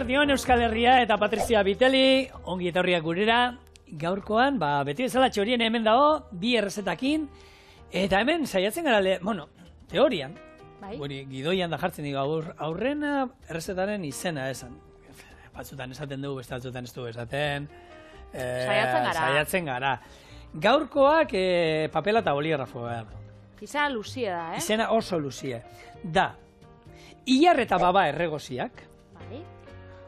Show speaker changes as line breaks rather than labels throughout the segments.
Eguerdion Euskal Herria eta Patrizia Biteli, ongi etorriak gurera. Gaurkoan, beti bezala txorien hemen dago, bi errezetakin, eta hemen saiatzen gara, teorian, gidoian da jartzen digu aurrena errezetaren izena esan. Batzutan esaten dugu, beste batzutan ez dugu esaten. Saiatzen gara. Gaurkoak papela eta boligrafo behar.
Izena luzia da,
Izena oso luzia. Da, ilar eta baba erregoziak,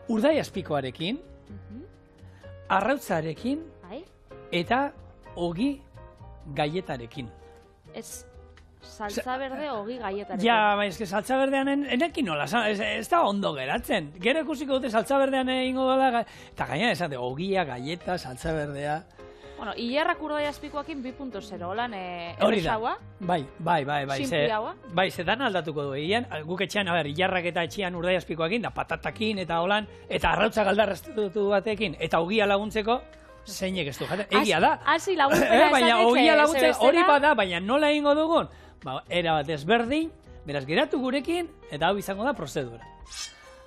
urdai azpikoarekin, arrautzarekin eta ogi gaietarekin.
Ez saltza berde ogi gaietarekin.
Ja, eske saltza berdean enekin nola, ez da ondo geratzen. Gero ikusiko dute saltza berdean egingo dela, eta gaina esate, ogia, gaieta, saltza berdea.
Bueno, ilarrak urdai azpikoakin 2.0, holan
erosaua? Bai.
Simple haua?
Bai, zetan aldatuko du. Guk etxean, ilarrak eta etxean urdai azpikoakin, da patatakin eta holan, eta arrautza galdarraztutu batekin, eta ogia laguntzeko, zeinek ez du jaten. Egia da.
Hasi laguntzera
baina ogia laguntzea hori bada, baina nola egingo dugun? Era bat ezberdin, beraz geratu gurekin, eta hau izango da prozedura.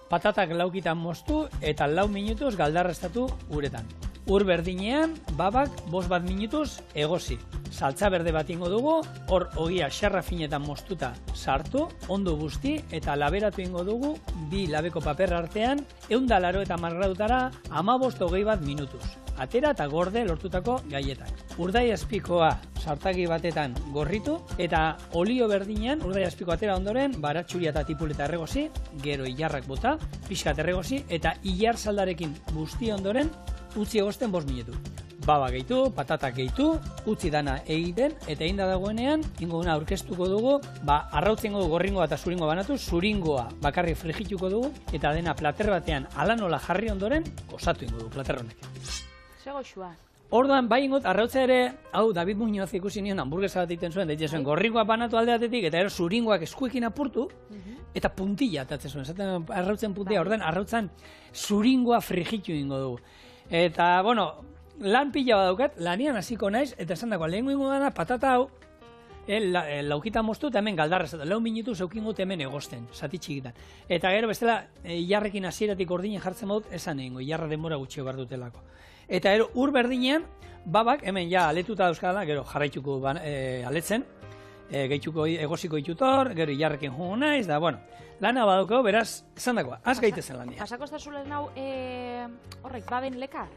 Patatak laukitan moztu eta 4 minutuz galdarraztatu uretan. Ur berdinean, babak 5 minutuz egozi. Saltza berde bat ingo dugu, hor ogia xarra finetan moztuta sartu, ondo guzti eta laberatu ingo dugu, 2 labeko paper artean, 180 gradutara 15-20 minutuz. Atera eta gorde lortutako gaietak. Urdai azpikoa sartagi batetan gorritu eta olio berdinean, urdai azpiko atera ondoren, baratxuria eta tipuleta erregozi, gero ilarrak bota, pixkat erregozi, eta ilar saldarekin guzti ondoren, utzi egosten 5 minutu. Baba gehitu, patatak gehitu, utzi dana egiten, eta egin da dagoenean, inguna aurkeztuko dugu, arrautzen dugu gorringoa eta zuringoa banatu, zuringoa bakarrik frigituko dugu, eta dena plater batean ala nola jarri ondoren, osatu ingo dugu plater honek.
Zego xua.
Orduan, bai ingot, arrautza ere, hau, David Muñoz ikusi nion hamburguesa bat egiten zuen, daite zuen, gorringoa banatu alde batetik, eta ero zuringoak eskuekin apurtu, eta puntilla atatzen zuen, zaten arrautzen puntilla, orduan, arrautzan zuringoa frigitu ingo dugu. Eta, lan pila badaukat, lanian hasiko naiz, eta esan dagoa, lehenko ingo dana, patata hau, laukita moztu eta hemen galdarra, 4 minutu zeukingo hemen egosten, zati txikitan. Eta gero bestela, ilarrekin hasieratik ordinen jartzen badut, esan egingo, ilarra denbora gutxio behar dutelako. Eta gero, ur berdinean, babak, hemen ja aletuta dauzkadala, gero jarraituko aletzen, gehituko egoziko ditutor, gero ilarrekin jungo naiz, da, lana badauko, beraz, esan dagoa, az gaitezen lania.
Pasako ez da zulen hau, horrek, baben lekar?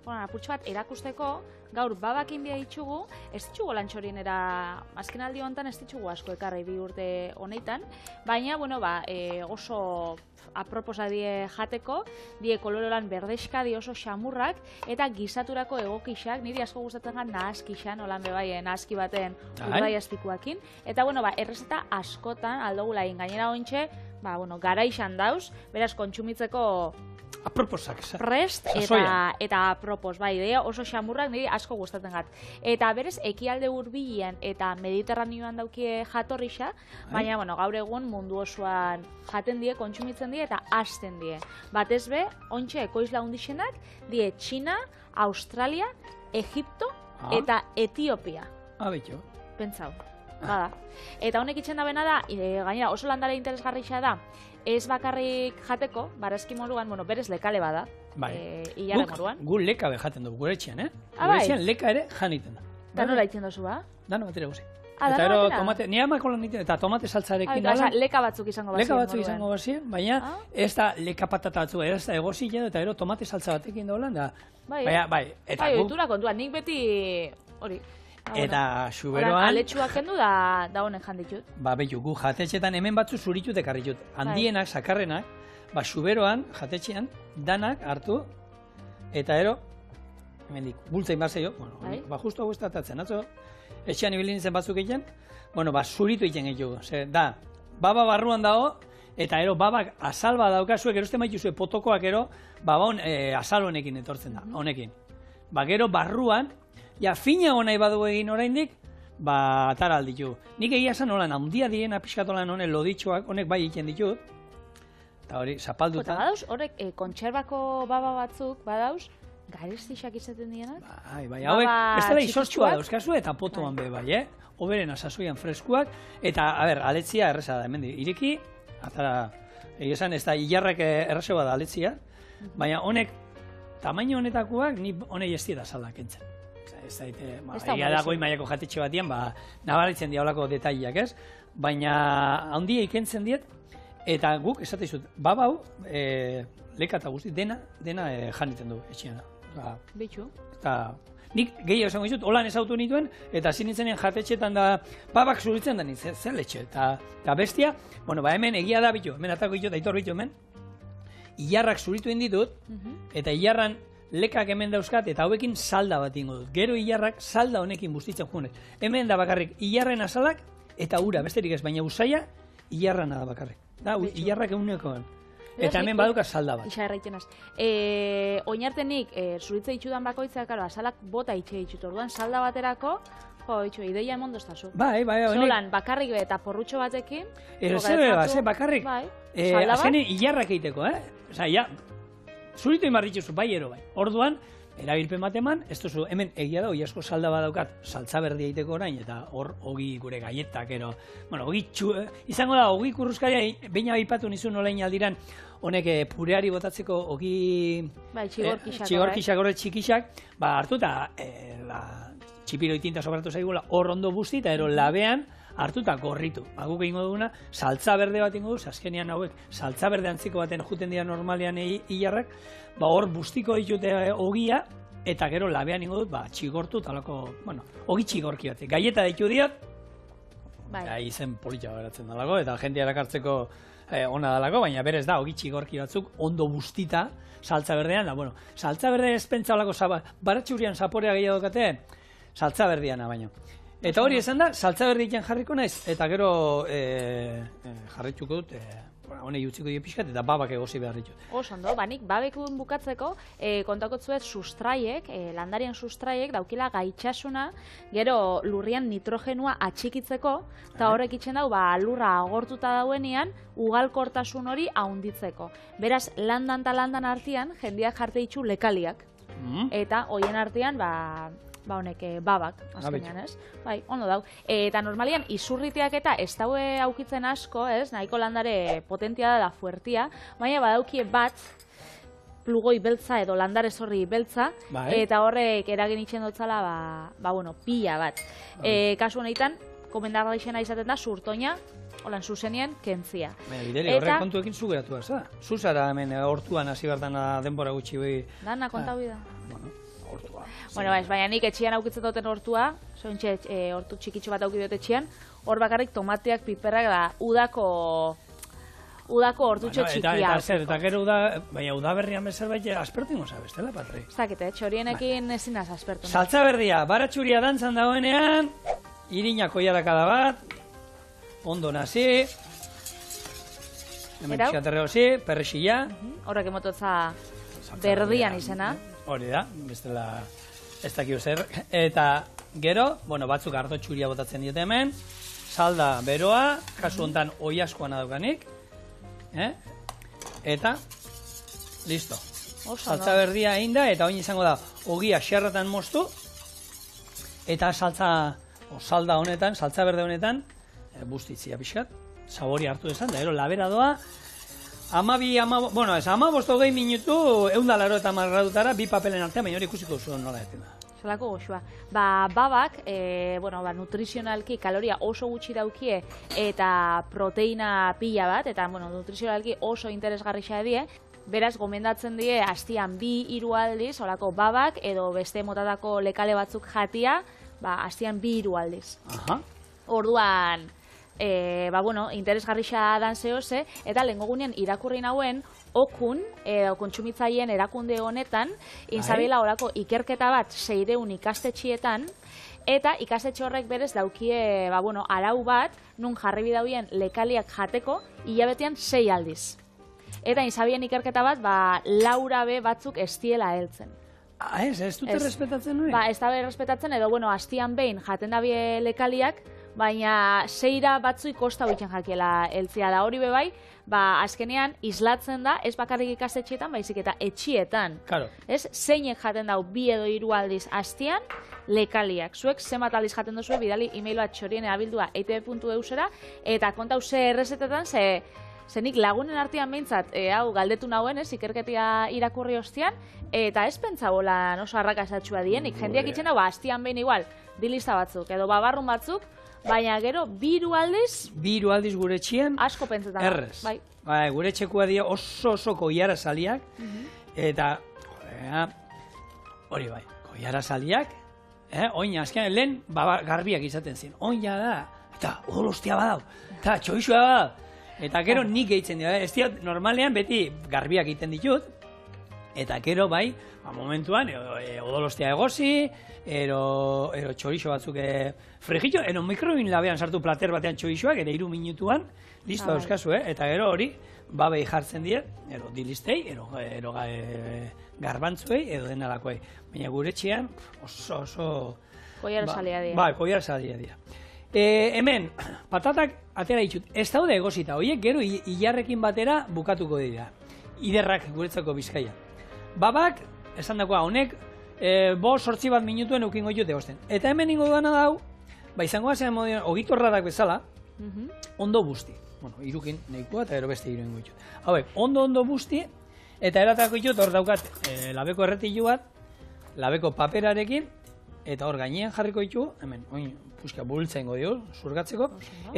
Apurtxo bat erakusteko, gaur babakin bia ditugu, ez ditugu lantxorinera, azken aldi honetan ez ditugu asko ekarri 2 urte honetan, baina, oso aproposa die jateko, die kolorelan berdexka, die oso xamurrak, eta gizaturako egokixak, niri asko gustatzen gan nahazkixan, holan bebaien nahazki baten urdai azpikuakin, eta, errezeta askotan aldogula egin gainera hointxe, garaixan dauz, beraz kontsumitzeko
aproposak,
prest eta apropos, oso xamurrak niri asko gustatzen gat. Eta berez, ekialde hurbilean eta mediterraneoan daukie jatorrixa, baina, gaur egun mundu osoan jaten die, kontsumitzen die eta hasten die. Batez be, ontxe ekoizla hundixenak, die Txina, Australia, Egipto eta Etiopia.
Betxo.
Pentsau, bada. Eta honek itxen da bena da, gainera oso landare interesgarrixa da, ez bakarrik jateko, barazki moduan, berez lekale bada, hilare moduan.
Gu leka jaten dugu, gure etxean, Gure etxean leka ere janiten da.
Da nola itzen duzu,
Dano batera guzi. Eta ero tomate, nire amako lan egiten, eta tomate saltzarekin dala.
Leka batzuk izango bazien.
Leka batzuk izango bazien, baina ez da leka patata batzuk, ez da egozile, eta ero tomate saltza batekin daulan, da. Bai.
Oitura kontuan, nik beti hori.
Eta xuberoan...
Aletxuak kendu da honen janditut.
Behitu, gu jatetxetan hemen batzu zuritut ekarritut. Handienak, sakarrenak, xuberoan, jatetxean, danak hartu, eta ero, hemen dik, bultzein bat zeio, justu hau estatatzen, atzo, etxean ibilin zen batzuk egiten, zuritu egiten gehiago. Da, baba barruan dago, eta ero babak azal bat daukazuek, erosten baituzue potokoak ero, azal honekin etortzen da, honekin. Gero barruan, finago nahi badu egin oraindik, atara alditu. Nik egia esan holan, handia diren apiskatolan honen loditxoak, honek bai egiten ditut. Eta hori, zapalduta.
Eta badauz, horrek, kontserbako baba batzuk, badauz, garestixak izaten dienak?
Bai, hauek, ez dela izortxua dauzkazu eta potoan be bai, Oberen asasoian freskuak, eta, aletzia erreza da, hemen ireki, atara esan ez da hilarrak erraso bada aletzia, baina honek, tamaino honetakoak, ni honei ez dira saldak entzen. Ez daite, egia da goi mailako jatetxe batian, nabaritzen diaolako detaileak, ez? Baina handia ikentzen diet, eta guk esatizut, babau, leka eta guzti, dena janiten du etxean.
Bitxu.
Nik gehiago esango dizut, holan ezautu nituen, eta hasi nintzenen jatetxetan da, babak zuritzen da nintzen, zen letxe. Eta bestia, hemen egia da bitu, hemen atako bitu, daitor bitu hemen, hilarrak zuritu inditut, eta hilarran lekak hemen dauzkat, eta hauekin salda bat ingo dut. Gero hilarrak salda honekin bustitzen jugunez. Hemen da bakarrik hilarren azalak, eta ura, besterik ez, baina usaia, hilarrana da bakarrik. Da, hilarrak egunekoan. Eta hemen baduka salda bat.
Isa erraiten az. Oinartenik, zuritze itxudan bakoitzak, azalak bota itxe itxut. Orduan, salda baterako, ideia emondo ez da zu.
Bai.
Zolan, bakarrik eta porrutxo batekin.
Bakarrik. Azkenean, hilarrak egiteko, Osa, zuritu imarritxuzu, bai ero bai. Orduan, erabilpen bat eman, ez duzu, hemen egia da, oiasko salda badaukat, saltza berdia egiteko orain, eta hor, ogi gure gaietak, ogi izango da, ogi kurruzkaria, baina aipatu nizun olain aldiran, honek pureari botatzeko ogi txigorkixak horre txikixak, hartu eta txipiro itinta sobratu zaigula hor ondo busti, eta ero labean hartuta gorritu. Guk egingo duguna, saltza berde bat ingo duz, azkenean hauek, saltza berde antziko baten juten dira normalean hilarrak, hor bustiko ditute ogia, eta gero labean ingo dut, txigortu, talako, ogi txigorki bat. Gaieta ditu diot, izen polita beratzen dalako, eta jendia erakartzeko ona dalako, baina berez da, ogi txigorki batzuk, ondo bustita, saltza berdean, saltza berde ez pentsa olako, baratxurian zaporea gehiago dukate, saltza berdeana baino. Eta hori esan da, saltza berdiken jarriko naiz, eta gero jarrituko dut, honei utziko dio pixkat, eta babak egosi behar ditut.
Ondo, nik babekun bukatzeko, kontakotzuet sustraiek, landarien sustraiek, daukila gaitxasuna, gero lurrian nitrogenua atxikitzeko, eta horrek itxen dau, lurra agortuta dauenean, ugalkortasun hori haunditzeko. Beraz, landan eta landan artean, jendeak jarte itxu lekaliak. Eta hoien artean, honek babak, azkenean, ez? Bai, ondo dau. Eta normalian, izurriteak eta ez daue aukitzen asko, ez? Nahiko landare potentia da fuertia, baina badaukie bat, plugoi beltza edo landare zorri beltza, eta horrek eragin itxen dutzala, pila bat. Kasu honetan, komendarra izena izaten da, surtoina, holan zuzenien, kentzia.
Bideli, horrek kontuekin zugeratu da, za? Zuzara hemen hortuan hasi bertana denbora gutxi behi.
Dana, kontau bida.
Hortua.
Baina nik etxean aukitzen duten hortua, zointxe hortu txikitxo bat aukidot etxean, hor bakarrik tomateak, piperrak da, udako hortutxo txikia.
Eta gero udaberrian bezerbait aspertu ingo zabestela, Patri?
Zakete, txorienekin ezinaz aspertu.
Saltza berdia, baratxuria dantzan dagoenean, irinako jarakada bat, ondo nazi, hemen txaterre hozi, perrexila.
Horrek emototza berdian izena.
Hori da, bestela ez dakio zer. Eta gero, batzuk ardo txuria botatzen diote hemen, salda beroa, kasu hontan oiaskoan adaukanik, eta, listo. Saltza berdia egin da, eta oin izango da, ogia xerratan moztu, eta salda honetan, saltza berde honetan, bustitzia pixkat, sabori hartu desan, da ero labera doa, amabosto gehi minutu, 180 gradutara, bi papelen artean, baina hori ikusiko zuen nola eten da.
Zalako goxua. Babak, nutrizionalki kaloria oso gutxi daukie eta proteina pila bat, eta nutrizionalki oso interesgarria die, beraz gomendatzen die astian 2-3 aldiz, olako babak edo beste motatako lekale batzuk jatia, astian 2-3 aldiz. Orduan, interesgarria dan zehose, eta lehengo gunean irakurri nauen, okun, kontsumitzaileen erakunde honetan, inzabela horako ikerketa bat 600 ikastetxietan, eta ikastetxe horrek berez daukie, arau bat, nun jarri bidauien lekaliak jateko, hilabetean 6 aldiz. Eta inzabien ikerketa bat, laura be batzuk ez diela heltzen.
Ez dute respetatzen hori?
Ez da respetatzen, edo, astian behin jaten dabie lekaliak, baina 6 batzuik kosta bitzen jakiela heltzea da hori bebai, azkenean islatzen da, ez bakarrik ikastetxeetan, baizik eta etxietan. Ez, zeinek jaten dau 2 edo 3 aldiz astian, lekaliak. Zuek zenbat aldiz jaten duzue, bidali e-mail bat txorien abildua eitb.eusera, eta kontau ze errezetetan, ze Zenik lagunen artean behintzat, hau galdetu nauen, ikerketia irakurri ostian, eta ez pentsa bolan oso arrakasatxua dienik. Jendeak itxena, astian behin igual, dilista batzuk, edo babarrun batzuk, baina gero, biru aldiz
gure etxean,
asko pentsetan.
errez. Bai, gure etxekoa dira oso koiara saliak, eta, hori bai, koiara saliak, oin, azkenean, lehen garbiak izaten ziren. Oin da, eta odolostia badau, eta txoixua badau. Eta gero nik gehitzen dira, ez diot, normalean beti garbiak egiten ditut, eta gero bai, momentuan, odolostia egosi, ero txorixo batzuk frigillo, ero mikroin labean sartu plater batean txorixoak, eta 3 minutuan, listo euskazu, eta gero hori, babei jartzen dira, ero dilistei, ero garbantzuei, edo denalakoei. Baina gure etxean, oso...
Koiara salia dira.
Bai, koiara salia dira. Hemen, patatak atera ditut, ez daude egosita, horiek gero ilarrekin batera bukatuko dira. Iderrak guretzako Bizkaia. Babak, esan dagoa, honek, 5-8 bat minutuen eukingo ditut egosten. Eta hemen ingo duana dau, izangoa zen modioan, ogitorradak bezala, ondo busti. Bueno, irukin nahikoa eta gero beste iru ingo ditut. Hauek, ondo busti, eta eratako ditut, hor daukat, labeko erretilu bat, labeko paperarekin, eta hor gainean jarriko ditu, hemen, oin, puska bultza ingo dio, zurgatzeko,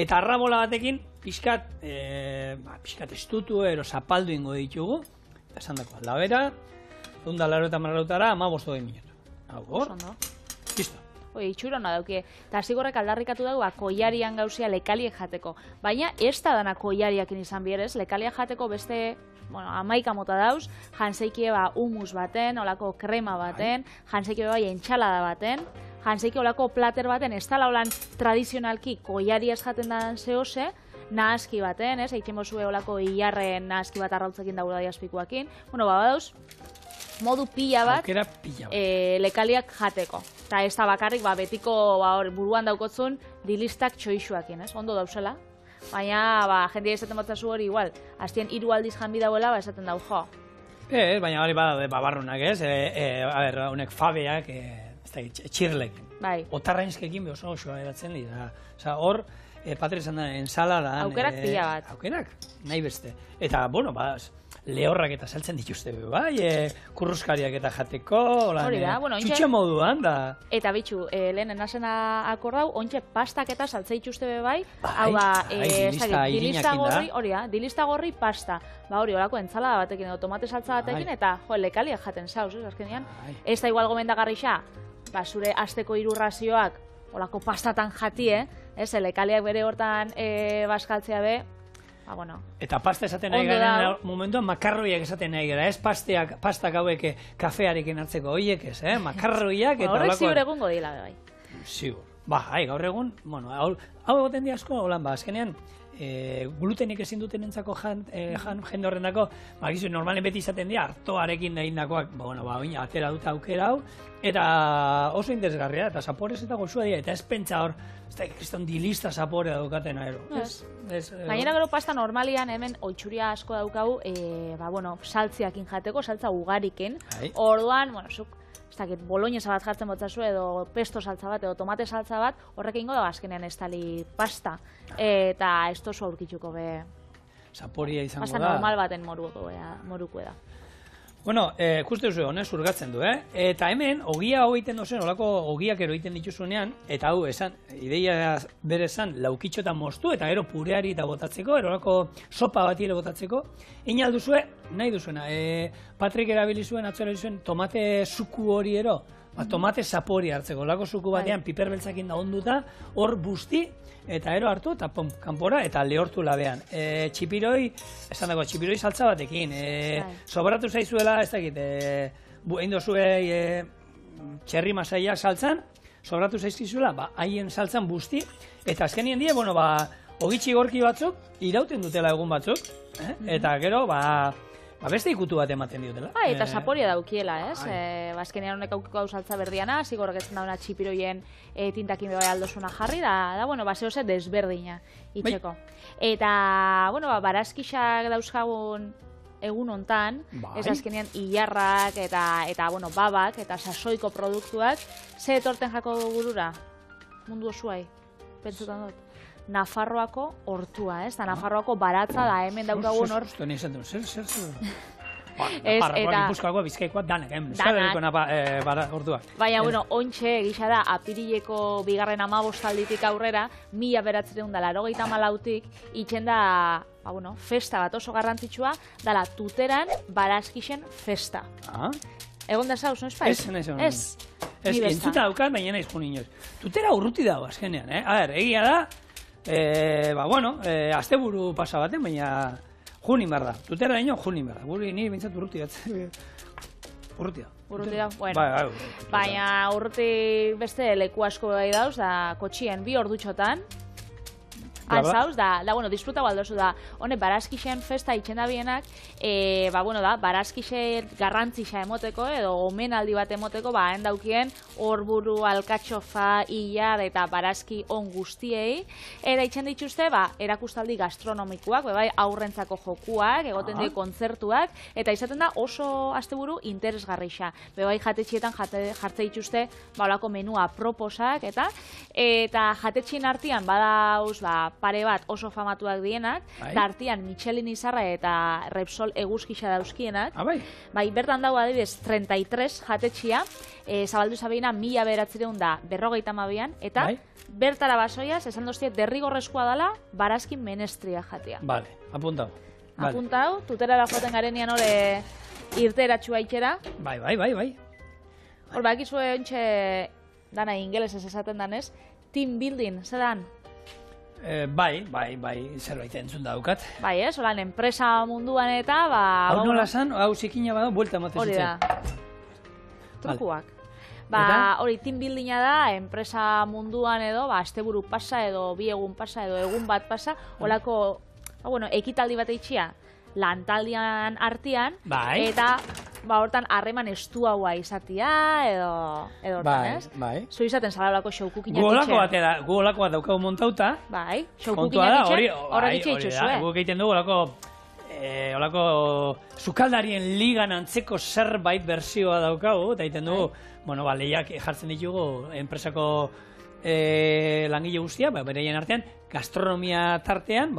eta arrabola batekin pixkat estutu ero zapaldu ingo ditugu, eta esan dako, labera, 180 marrautara, 15 minutu. Hau, hor, listo.
Itxura hona dauke, eta zigorrek aldarrikatu dago, koiarian gauzia lekaliek jateko. Baina ez da dana koiariakin izan bierez, lekaliak jateko beste, bueno, 11 mota dauz, janseikie humus baten, olako krema baten, janseikie bai entxalada baten, janseikie olako plater baten, ez tala holan tradizionalki koiariaz jaten da zehose, nahaski baten, ez, eitzen bozue olako hilarren nahaski bat arrautzekin dago da diazpikuakin. Bueno, badauz, modu pila bat, lekaliak jateko. Eta ez da bakarrik, betiko buruan daukotzun dilistak txoixuakin, ez? Ondo dauzela. Baina, jendia izaten batzazu hori igual, hastien 3 aldiz janbi dauela, esaten dau, jo.
Baina hori bada babarrunak, ez? Honek fabeak, txirlekin.
Bai.
Otarrainzkekin oso eratzen dira. Osa, hor, patre esan da, ensaladan...
Aukerak pila bat.
Aukerak, nahi beste. Eta, bueno, lehorrak eta saltzen dituzte, bai, kurruskariak eta jateko, txutxe moduan, da.
Eta bitxu, lehen enazena akordau, ontxe pastak eta saltze dituzte bai, hau dilista gorri pasta. Hori, horako entzalada batekin edo tomate saltza batekin, eta lekaliak jaten zauz, azkenean. Ez da igual gomendagarri xa, zure asteko 3 razioak, horako pastatan jatie, lekaliak bere hortan baskaltzea be,
Eta pasta esaten nahi garen momentuan makarroiak esaten nahi gara, ez pastak hauek kafearekin hartzeko horiek ez, makarroiak eta
horrek ziur egungo dila bai.
Ziur. Gaur egun, hau egoten di asko, holan azkenean, glutenik ezin duten entzako jende horrendako, normalen beti izaten dira, artoarekin nahi dakoak, atera dut aukera hau, eta oso interesgarria, eta zaporez eta goxua dira, eta ez pentsa hor, ez da, kriston dilista zaporea daukaten aero.
Gainera gero pasta normalian hemen oitxuria asko daukagu, saltziakin jateko, saltza ugarikin, orduan, zuk, ez dakit, boloñesa bat jartzen botzazu edo pesto saltza bat edo tomate saltza bat, horrek ingo da azkenean ez tali pasta. Eta ez tozu aurkitzuko be...
Zaporia izango da.
Pasta normal baten moruko da.
Bueno, ikuste duzu honez urgatzen du, Eta hemen, ogia hau egiten dozen, olako ogiak ero egiten dituzunean, eta hau esan, ideia bere esan, laukitxo eta moztu, eta gero pureari eta botatzeko, olako sopa bat ere botatzeko, inalduzue, nahi duzuena, Patrik erabilizuen, atzora zuen, tomate suku hori ero, tomate zapori hartzeko, olako suku batean piper beltzakin da onduta, hor busti, eta ero hartu, eta pom, kanpora, eta lehortu labean. Txipiroi, esan dago, txipiroi saltza batekin, sobratu zaizuela, ez dakit, egin dozue txerri masaiak saltzan, sobratu zaizkizuela, haien saltzan busti, eta azkenien die, ogitxi gorki batzuk, irauten dutela egun batzuk, eta gero, beste ikutu bat ematen diotela.
Eta zaporia daukiela, ez? Azkenean honek aukiko hau saltza berdiana, zigorrek ez dauna txipiroien tintakin bebai aldosuna jarri, da, zehose desberdina itxeko. Eta, barazkixak dauzkagun egun hontan, ez azkenean hilarrak eta babak eta sasoiko produktuak, ze etorten jako burura? Mundu osuai, pentsutan dut. Nafarroako hortua, ez? Da Nafarroako baratza da hemen daukagun hor.
Justo ni esan du, zer.
Ez,
Nafarroakoa,
eta...
Gipuzkoakoa, Bizkaikoa, danak, Euskal Herriko orduak.
Baina, bueno, ontxe gisa da, apirileko bigarren 15 aurrera, 1984tik, itxen da, festa bat oso garrantzitsua, dala tuteran Baraskixen festa. Egon da zauz, no espai?
Ez, entzuta daukat, baina naiz jun inoiz. Tutera urruti dago, azkenean, A ber, egia da, asteburu pasa baten, baina junin behar da. Tutera ino, junin behar da. Guri niri bintzat urruti bat. Urruti da.
Urruti da, bueno. Baina urruti beste leku asko bai dauz, da kotxien 2 ordutxotan, zauz, da, disfruta baldozu da, hone, Baraskixen festa itxen da bienak, Baraskixen garrantzixa emoteko, edo omenaldi bat emoteko, daukien, horburu, alkatxofa, ilar eta Baraski on guztiei, eta itxen dituzte, erakustaldi gastronomikoak, aurrentzako jokuak, egoten die kontzertuak, eta izaten da oso asteburu interesgarrixa. Jatetxietan jartze dituzte, olako menua proposak, eta jatetxien artean badauz, pare bat oso famatuak dienak, tartian Michelin izarra eta Repsol eguzkixa dauzkienak. Bai, bertan dago adibidez 33 jatetxia, zabaldu zabeina 1952an, eta bertara basoiaz, esan doztiet, derrigorrezkoa dela Baraskin menestria jatea.
Bale, apuntau.
Apuntau, tuterara joaten garenean hori irteratxua itxera.
Bai.
Hor, bakizue ontxe dana ingelesez esaten danez, team building, zedan?
Bai, zerbait entzun daukat.
Bai, holan, enpresa munduan eta,
Hau nola zan, hau zikina bada, buelta ematen zitzen.
Hori da. Trukuak. Hori, team buildinga da, enpresa munduan edo, asteburu pasa edo, 2 egun pasa edo, egun bat pasa, holako, ekitaldi bat eitxia, lantaldian artean, eta hortan harreman estuaua izatia, edo hortan, ez?
Bai.
Zu izaten zalalako showcookinak itxe.
Gu olako bat daukagu montauta.
Bai, showcookinak itxe, horrek itxe itxuzue.
Guk egiten dugu olako sukaldarien ligan antzeko zerbait bersioa daukagu, eta egiten dugu, lehiak jartzen ditugu enpresako langile guztia, beraien artean, gastronomia tartean,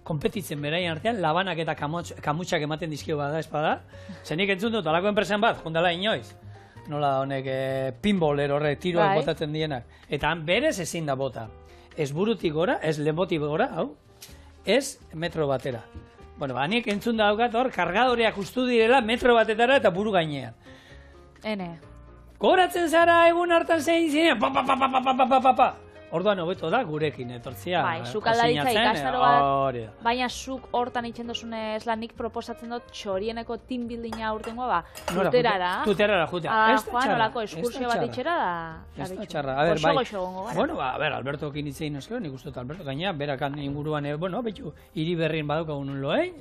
konpetitzen beraien artean, labanak eta kamutxak ematen dizkio bada espada. Zenik entzun dut, olako enpresen bat, jundala inoiz. Nola honek pinballer horre tiroak botatzen dienak. Eta berez ezin da bota. Ez burutik gora, ez lemotik gora, hau, ez metro batera. Hanik entzun daukat hor, kargadoreak ustu direla metro batetara eta buru gainean. Goratzen zara egun hartan zein zinean, pa. Orduan hobeto da gurekin etortzia.
Bai, sukaldaritza ikastaro bat, baina zuk hortan itxen dozunez nik proposatzen dut txorieneko team buildinga urtengoa, tuterara.
Tuterara, jutea.
Joan, olako eskursio bat itxera da.
Ez da txarra. A ber, Alberto kin itzein oskero, nik uste Alberto, gaina, berakan inguruan, betxu, hiri berrien badaukagun loein,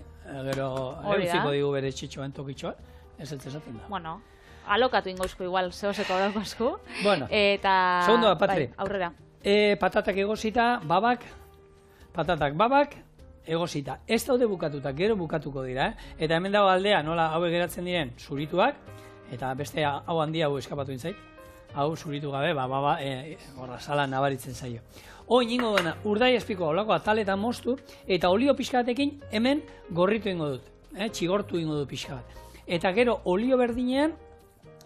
gero, eutziko digu bere txitxoan tokitxoan, ez esaten da.
Bueno, alokatu ingoizko igual, zehoseko dauko asko.
Bueno,
segundo
da, Patri.
Aurrera.
Patatak egosita, babak, egosita. Ez daude bukatuta, gero bukatuko dira, Eta hemen dago aldea, nola hauek geratzen diren, zurituak, eta beste hau handia hau eskapatu intzait. Hau zuritu gabe, horra sala nabaritzen zaio. Oin ingo dena, urdai espiko olako ataletan moztu, eta olio pixka batekin hemen gorritu ingo dut. Txigortu ingo dut pixka bat. Eta gero olio berdinean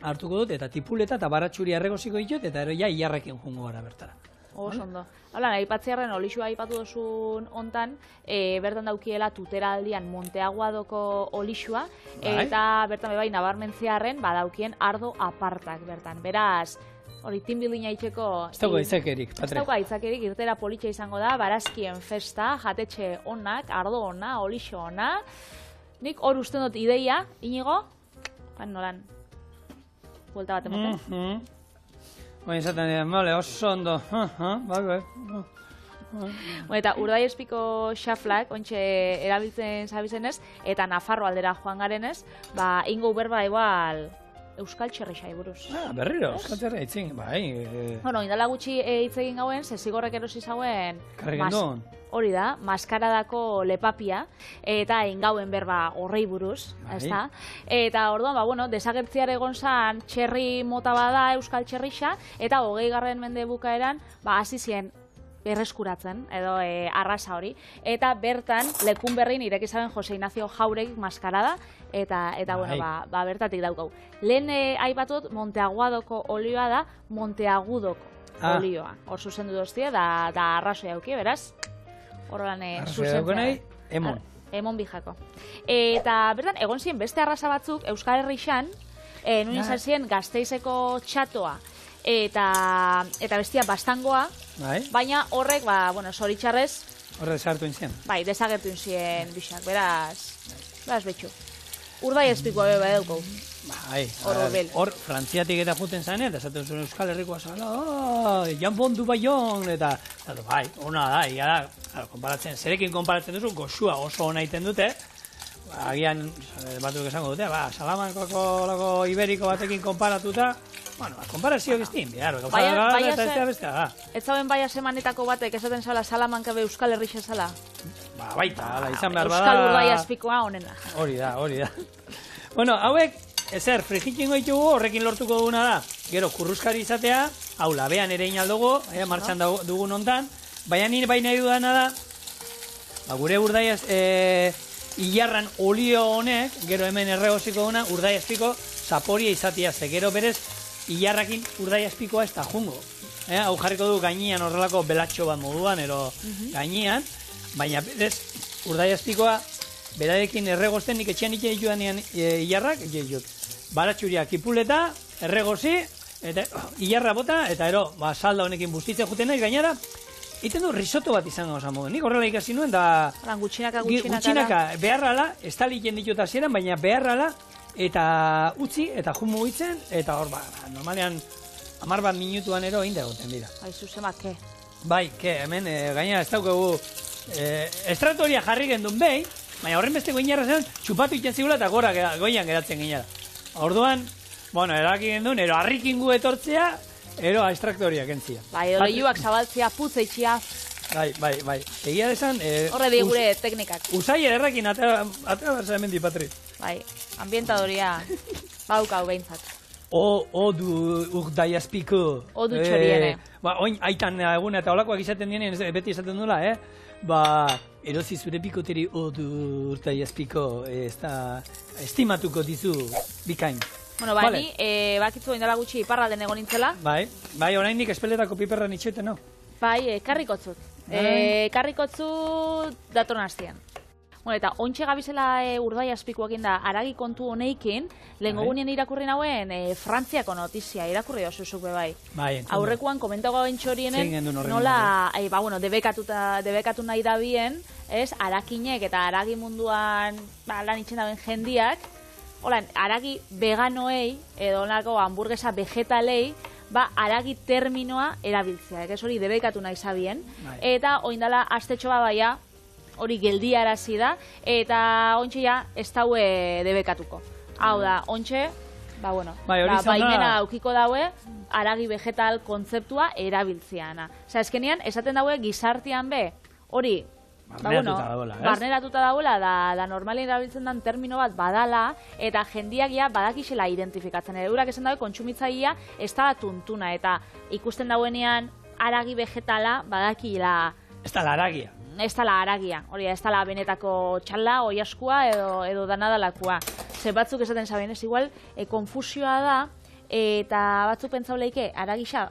hartuko dut, eta tipuleta eta baratxuri arregoziko ditut, eta ero ja iarrekin jungo gara bertara.
Oso ondo. Hala, aipatzearen olixua aipatu duzun hontan, bertan daukiela tutera aldian Monteaguadoko olixua, eta bertan nabarmentziarren badaukien ardo apartak bertan. Beraz, hori team buildinga itxeko...
Ez dauka itzakerik, Patre.
Ez dauka itzakerik, irtera politxa izango da, Baraskien festa, jatetxe onak, ardo ona, olixo ona. Nik hor usten dut ideia, Inigo, nolan, buelta bat emoten.
Baina izaten dira, oso ondo.
Eta urdai espiko xaflak, ontxe erabiltzen zabizenez, eta Nafarro aldera joan garenez, ingo berba igual Euskal Txerrixai buruz.
Berriro, Euskal Txerrixai itzin, bai.
Indala gutxi hitzegin gauen, zezigorrek erosi zauen...
Karrigen duen.
Hori da, maskaradako lepapia, eta ingauen berba horrei buruz, ezta? Eta orduan, desagertziar egon zan txerri mota bada Euskal Txerrixa, eta 20. mende bukaeran, hasi zien berreskuratzen, edo arrasa hori. Eta bertan, lekun berrin irekizaben Jose Ignacio Jauregik maskarada, eta bueno, bertatik daukau. Lehen aipatut, Monteaguadoko olioa da, Monteagudoko olioa. Hor zuzendu doztia, da arrasoia auki, beraz? Horrelan
zuzentzea.
Emon bijako. Eta bertan, egon ziren beste arrasa batzuk, Euskal Herrixan, nuen izan ziren Gasteizeko txatoa, eta bestia bastangoa, baina horrek, zoritxarrez,
horre desartu inzien.
Bai, desagertu inzien bixak, beraz betxu. Urdai espikoa beba edukau.
Hor, frantziatik eta juten zanen, eta esaten zuen Euskal Herrikoa zala, jan bondu baion, eta bai, hona da, konparatzen, zerekin konparatzen duzu, goxua oso hona iten dute, agian batzuk esango dute, Salamankako iberiko batekin konparatuta, konparazio giztin,
ez zauen baia semanetako batek esaten zala Salamanka be Euskal Herrixe zala?
Baita, izan behar bada...
Euskal Urdai azpikoa honena.
Hori da. Bueno, hauek, ezer, frigitingo ditugu, horrekin lortuko duguna da, gero, kurruskari izatea, hau labean ere inaldugu, martxan dugun ontan, baina nire baina dudana da, gure urdaiaz, ilarran olio honek, gero hemen erregoziko duna, urdaiazpiko zaporia izatea, ze gero berez, ilarrakin urdaiazpikoa ez da jungo. Hau jarriko du gainean horrelako belatxo bat moduan, ero gainean, baina berez, urdaiazpikoa, berarekin erregozten nik etxean ite ditudanean ilarrak, baratxuria kipuleta, erregozi, eta ilarra bota, eta ero, salda honekin bustitzen juten naiz gainera, iten du risotto bat izango osan modu. Nik horrela ikasi nuen, da... Gutxinaka, beharrala, ez taliken ditut hasieran, baina beharrala, eta utzi, eta jumu hitzen, eta hor, normalean, 10 minutuan ero inde egoten dira.
Zuzema, ke?
Bai, hemen, gainera ez daukagu, estratoria jarri gendun behin, baina horren beste goinarra zen, txupatu iten zigula eta goian geratzen ginara. Orduan, erabaki gendun, ero harrikingu etortzea, ero estraktoria kentzia.
Bai, oleiuak zabaltzea, putzeitxia.
Bai. Egia desan...
Horre di gure teknikak.
Usai ederrakin atera berza hemen di, Patri.
Bai, ambientadoria baukau behintzat.
Odu urdaiazpiko.
Odu txoriene.
Oin aitan eguna eta olakoak izaten dienien, beti izaten dula, erozi zure bikoteri odu urdaiazpiko, estimatuko dizu bikain.
Bueno, ni bakitzu indala gutxi iparralden egon nintzela.
Bai, oraindik espeletako piperran itxete, no?
Bai, karrikotzut. Karrikotzut datorn hastian. Bueno, eta ontxe gabizela urdaiazpikoakin da, aragi kontu honeikin, lehenko gunean irakurri nauen Frantziako notizia, irakurri osuzuk bai. Aurrekoan komentau gauen txorienen, nola, debekatu nahi da bien, arakinek eta aragi munduan lan itxen dauen jendiak, aragi veganoei, edo nolako hamburguesa vegetalei, aragi terminoa erabiltzea, ez hori debekatu nahi zabien, eta oindala astetxo baia, hori geldiarazi da, eta ontxe ja ez daue debekatuko. Hau da, ontxe, baimena aukiko daue, aragi vegetal kontzeptua erabiltzeana. Osa, eskenean, esaten daue gizartean be, hori, barneratuta dagoela, da normalien erabiltzen den termino bat badala, eta jendiak ja badakixela identifikatzen. Eurak esan daue, kontsumitzaia ez da tuntuna, eta ikusten dauenean aragi vegetala badakila...
Ez da la aragia.
Ez da la aragia, hori ez da la benetako txala, oiaskua edo danadalakua. Ze batzuk esaten zaben, ez igual, konfusioa da, eta batzuk pentsauleike aragisa,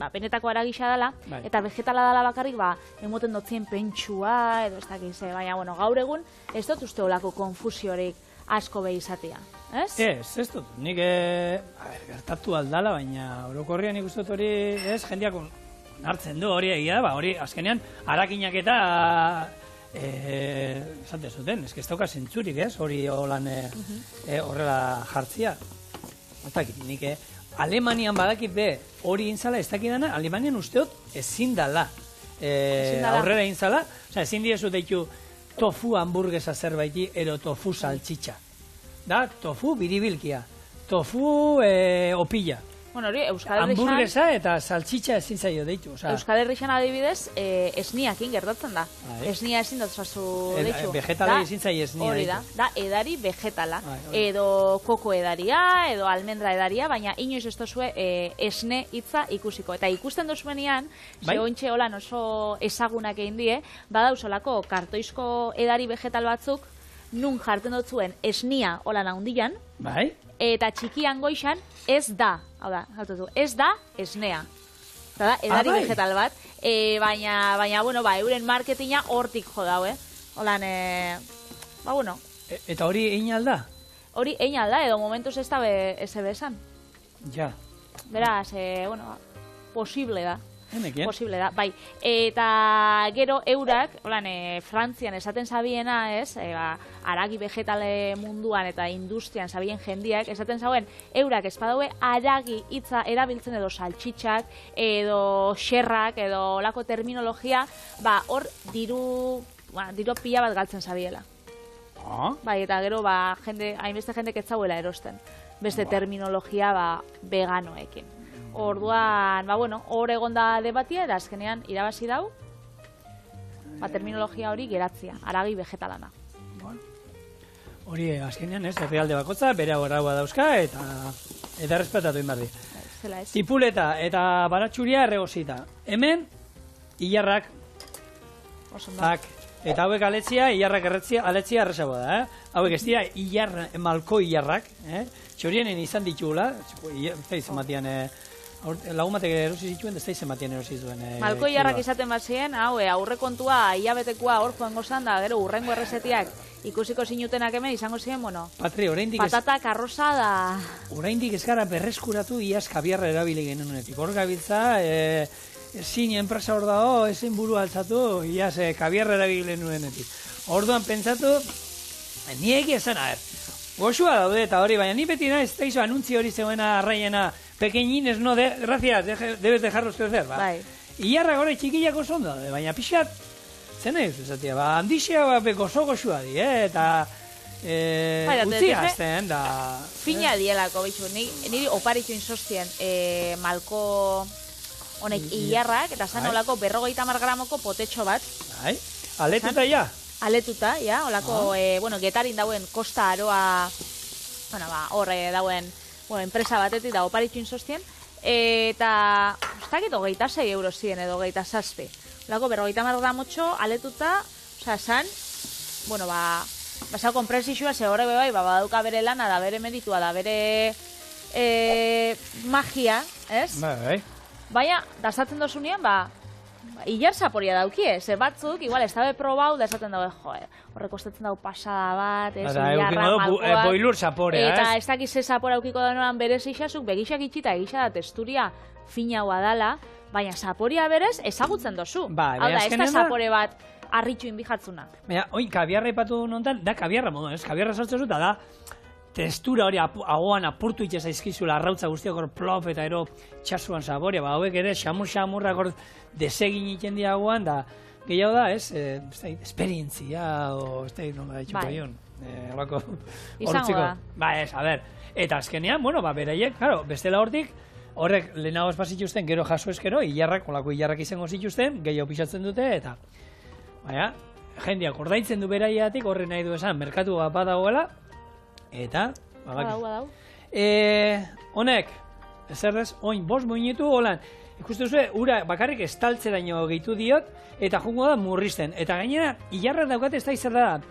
benetako aragisa dela, eta vegetala dela bakarrik, emoten dotzien pentsua, edo ez dakiz, baina, gaur egun, ez dut uste olako konfusiorik asko behi izatea, ez?
Ez dut, nik gertatu aldala, baina orokorrian nik uste dut hori, jendeak hartzen du hori egia da, hori azkenean harakinak eta esate zuten, ez dauka zentzurik, hori horrela jartzia. Nik Alemanian badakit be hori inzala ez dakidana, Alemanian usteot ezin dala aurrera inzala, ezin diezu deitu tofu hamburguesa zerbaiti ero tofu saltxitxa. Da, tofu biribilkia, tofu opila.
Bueno, hori, Euskal Herrixan...
Hamburguesa eta saltxitxa ezin zaio deitu.
Euskal Herrixan adibidez, esniakin gertatzen da. Esnia ezin dut zazu deitu.
Vegetale ezin zaio esnia
hori
deitu.
Da edari vegetala. Edo koko edaria, edo almendra edaria, baina inoiz ez dozue esne hitza ikusiko. Eta ikusten dozuenean, zehointxe holan oso ezagunak egin die, badausolako kartoizko edari vegetal batzuk, nun jartzen dut zuen esnia holan haundian, eta txikian goixan ez da, hau da, ez da esnea. Eta da, edari vegetal bat, baina, bueno, euren marketinga hortik jo dau, Holan, bueno.
Eta hori egin alda?
Hori egin alda, edo momentuz ez da esan.
Ja.
Beraz, bueno, posible da.
Hemekien.
Posible da, bai. Eta gero eurak, holan, Frantzian esaten zabiena, aragi vegetale munduan eta industrian zabien jendiak, esaten zauen, eurak espadaue aragi hitza erabiltzen edo saltxitxak, edo xerrak, edo olako terminologia, hor diru pila bat galtzen zabiela. Bai, eta gero, hainbeste jendek ez zauela erosten. Beste terminologia, veganoekin. Orduan, bueno, hor egon da debatia, eta azkenean irabazi dau, terminologia hori geratzia, aragi vegetalana.
Hori, azkenean ez, herrialde bakotza, bere horraua dauzka, eta respetatu inbardi. Tipuleta eta baratxuria erregozita. Hemen, hilarrak, eta hauek aletzia, hilarrak aletzia errezago da, Hauek ez dira, malko hilarrak, txorienen izan ditugula, ez da izan batian, lagumatek erosi zituen, ez da izan batian erosi zuen.
Malko hilarrak izaten bat ziren, aurrekontua, hilabetekoa hor joango zan da, gero urrengo errezetiak ikusiko zinutenak hemen izango ziren, bueno,
Patri,
patatak arroza da...
Oraindik ez gara berreskuratu iaz kabiarra erabili genunetik. Hor gabiltza, ezin enpresa hor dago, ezin buru altzatu, iaz kabiarra erabili genunetik. Orduan pentsatu, niek esan, goxua daude eta hori, baina ni beti naiz, eta izo anuntzi hori zeuena arraiena, pequeñines, no, gracias, debes dejarlos crecer, Iarra gore txikillak oso ondo, baina pixat, zen egin zuzatia, handixea goxua di, eta utzi gazten, da...
Fina dielako, bitxu, niri oparitxu insostien malko honek iarrak, eta zan olako 50 gramoko potetxo bat.
Aletuta ja?
Aletuta, ja, olako, getarin dauen Kosta Aroa, hor dauen, enpresa batetik da oparitxu insostien, eta, ustakit, 26 euro ziren edo 27. Olako, 50 gramotxo, aletuta, zan, basau konpresizua, ze horre bai, badauka bere lana, da bere meditua, da bere magia, ez?
Bai.
Baina, dazatzen dozunean, hilar zaporia daukie, ze batzuk, igual, ez dabe probau, da esaten dago, horrek kostatzen dago pasada bat, ez, hilarra, malkoak.
Boilur zaporea, ez?
Eta ez dakiz ze zapora aukiko da noan berez isazuk, begixak itxita, egisa da testuria finaua dala, baina zaporia berez ezagutzen dozu. Hau da, ez da zapore bat harritxu inbijatzuna.
Baina, oin, kabiarra ipatu nontan, da kabiarra modu, ez? Kabiarra sartzen zuta, da, testura hori agoan apurtu itxez aizkizula, arrautza guztiak hor plop eta ero txasuan zaborea, hauek ere xamurrak hor desegin iten diagoan, da gehiago da, ez, esperientzia, o, ez da, nola ditxuko ion, horako
izango da.
Ez, a ber, eta azkenean, beraiek, claro, bestela hortik, horrek lehenago espazituzten, gero jaso eskero, olako hilarrak izango zituzten, gehiago pixatzen dute, eta, jendeak ordaintzen du beraiatik, horre nahi du esan, merkatu bat badagoela, eta,
badau.
Honek, ezerrez, oin, 5 minutu, holan, ikusten zuen, ura bakarrik estaltzeraino gehitu diot, eta jungo da murrizten. Eta gainera, hilarrak daukat ez da izan da,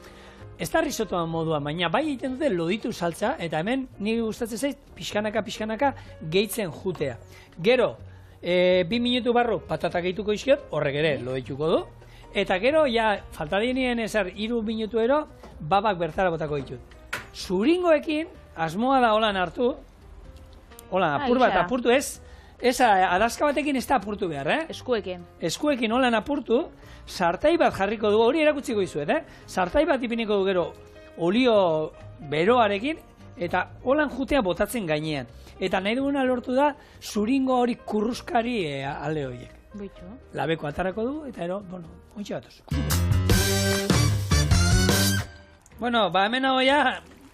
ez da risotoan moduan, baina bai egiten dute loditu saltza, eta hemen niri gustatzen zait, pixkanaka gehitzen jutea. Gero, 2 minutu barru patata gehituko izkiot, horrek ere lodituko du, eta gero, faltadinien ezer 3 minutu ero, babak bertara botako ditut. Zuringoekin, asmoa da holan hartu, holan apur bat apurtu ez, adazka batekin ez da apurtu behar,
Eskuekin.
Eskuekin holan apurtu, sartai bat jarriko du, hori erakutziko izuet, sartai bat ipiniko du gero olio beroarekin, eta holan jutea botatzen gainean. Eta nahi duguna lortu da, zuringo hori kurruskari alde horiek.
Bitxu.
Labeko atarako du, eta ero, ointxe batoz. Hemen hau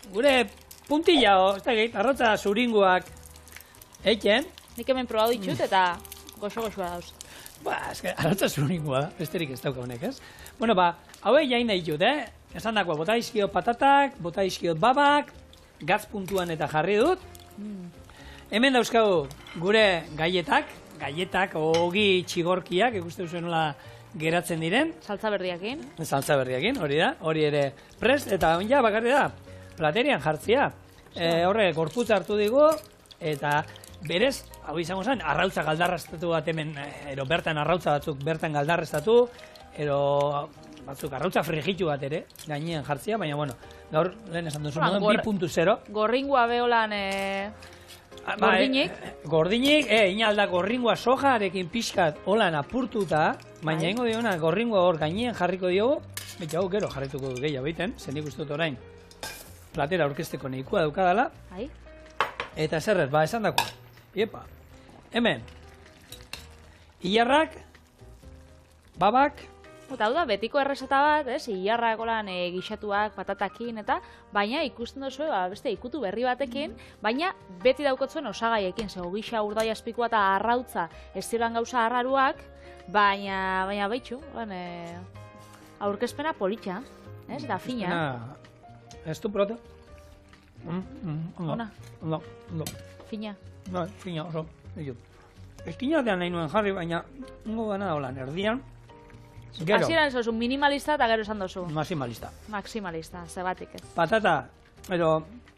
gure puntilla, ez da gehit, arrotza zuringoak eiken,
Nik hemen probatu ditut eta goxo-goxoa dauz.
Eske, arrautza zurunikoa da, besterik ez dauka honek, ez? Bueno, hauek jain nahi ditut, Esan dakoa, bota izkiot patatak, bota izkiot babak, gatz puntuan eta jarri dut. Hemen dauzkagu gure gaietak, ogi txigorkiak, ikuste duzu nola geratzen diren.
Saltza berdiakin.
Saltza berdiakin, hori da, hori ere prest, eta ja bakarri da, platerian jartzia. Horre, gorputza hartu digu, eta berez, hau izango zen, arrautza galdarreztatu bat hemen, ero bertan arrautza batzuk bertan galdarreztatu, ero batzuk arrautza frigitu bat ere, gainean jartzia, baina bueno, gaur lehen esan duzu moden 2.0.
Gorringua beholan gordinik.
Gordinik, inalda gorringua sojarekin pixkat holan apurtuta, baina ingo diona gorringua hor gainean jarriko diogu, betxa hau gero jarrituko du gehiago baiten, zen nik dut orain platera orkesteko nahikoa daukadala. Eta zerrez, esan dako. Iepa, hemen, ilarrak, babak.
Eta hau da, betiko errezeta bat, ilarrak olan gixatuak, patatakin, eta baina ikusten duzu, beste ikutu berri batekin, baina beti daukotzen osagaiekin, zego gixa urdai azpikoa eta arrautza ez ziren gauza arraruak, baina baitxu, aurkezpena politxa, eta fina.
Ez du prote?
Ona?
No.
Fina?
Fina, oso. Eskinatean nahi nuen jarri, baina ingo gana holan, erdian.
Hasieran esan minimalista eta gero esan dozu.
Maximalista,
zebatik ez.
Patata,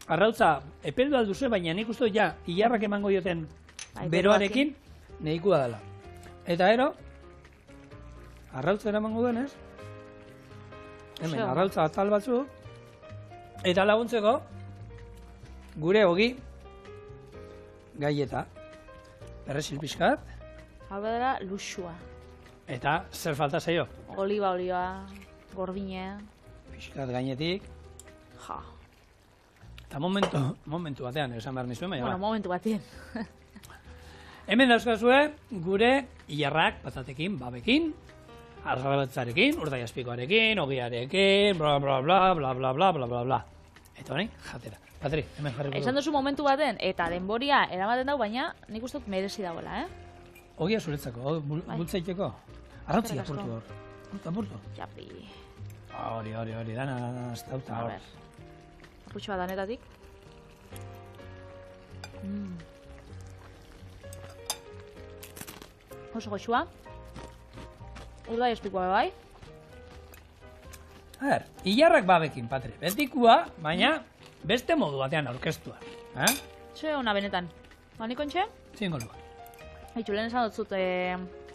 arrautza, epeldu alduzu, baina nik uste ja, ilarrak emango dioten beroarekin, nahikoa dela. Eta arrautza eramango denez, hemen arrautza atal batzu, eta laguntzeko, gure ogi, gaieta, perrezil pixkat.
Hau dela luxua.
Eta zer falta zaio?
Oliba, gordine.
Pixkat gainetik.
Ja.
Eta momentu batean, esan behar nizuen, baina
momentu batean.
Hemen dauzkazue, gure ilarrak, patatekin, babekin, arrabatzarekin, urdai azpikoarekin, ogiarekin, bla bla bla, bla bla bla, bla bla bla. Eta hori, jatera. Patri, hemen jarriko du.
Esan duzu momentu baten, eta denboria eramaten dau, baina nik uste dut merezi dagoela,
Ogia zuretzako, bultzaiteko. Arrautzi apurtu hor. Apurtu.
Japi.
Hori, dana estauta hor.
Apurtxo bat danetatik. Oso goxua. Urdai espikoa bai.
Ilarrak babekin, Patri. Betikua, baina beste modu batean aurkeztua.
Txe, ona benetan. Baniko entxe?
Zingo luka.
Haitxu, lehen esan dutzut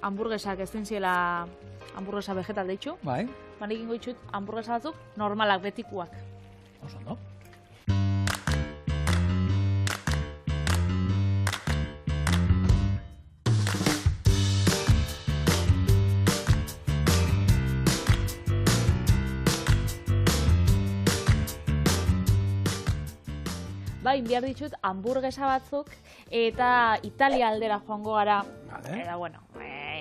hamburguesak ez dinziela hamburguesa vegetal deitxu.
Bai.
Banik ingo ditxut hamburguesa batzuk normalak, betikuak.
Oso, no?
Bai, behar ditut hamburguesa batzuk eta Italia aldera joango gara. Eta, bueno,